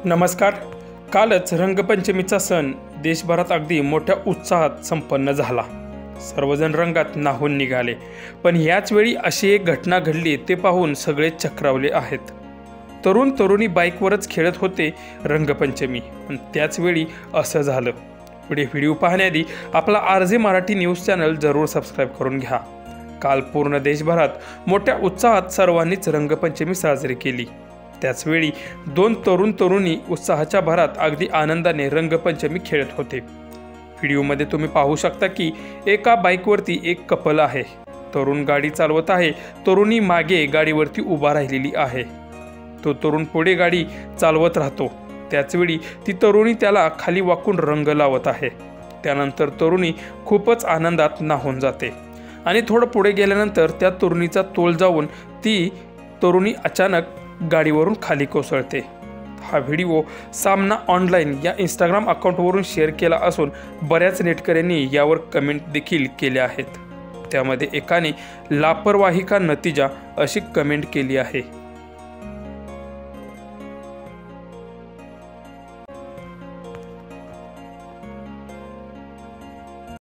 नमस्कार. कालच रंगपंचमीचा सण देशभरात अगदी मोठ्या उत्साहात संपन्न झाला. सर्वजण रंगात न्हाऊन निघाले. पण याच वेळी अशी एक घटना घडली ते पाहून सगळे चक्रावले आहेत. तरुण तरुणी बाईकवरच खेळत होते रंगपंचमी, पण त्याच वेळी असं झालं. पुढे व्हिडिओ पाहण्याआधी आपला RJ मराठी न्यूज चॅनल जरूर सबस्क्राईब करून घ्या. काल पूर्ण देशभरात मोठ्या उत्साहात सर्वांनीच रंगपंचमी साजरी केली. त्याचवेळी दोन तरुण तरुणी उत्साहाच्या भरात अगदी आनंदाने रंगपंचमी खेळत होते. व्हिडिओमध्ये तुम्ही पाहू शकता की एका बाईकवरती एक कपल आहे. तरुण गाडी चालवत आहे, तरुणी मागे गाडीवरती उभा राहिलेली आहे. तो तरुण पुढे गाडी चालवत राहतो. त्याचवेळी ती तरुणी त्याला खाली वाकून रंग लावत आहे. त्यानंतर तरुणी खूपच आनंदात न्हाऊन जाते आणि थोडं पुढे गेल्यानंतर त्या तरुणीचा तोल जाऊन ती तरुणी अचानक गाडीवरून खाली कोसळते. हा व्हिडिओ सामना ऑनलाईन या इंस्टाग्राम अकाउंटवरून शेअर केला असून बऱ्याच नेटकऱ्यांनी यावर कमेंट देखील केल्या आहेत. त्यामध्ये एकाने लापरवाही का नतीजा अशी कमेंट केली आहे.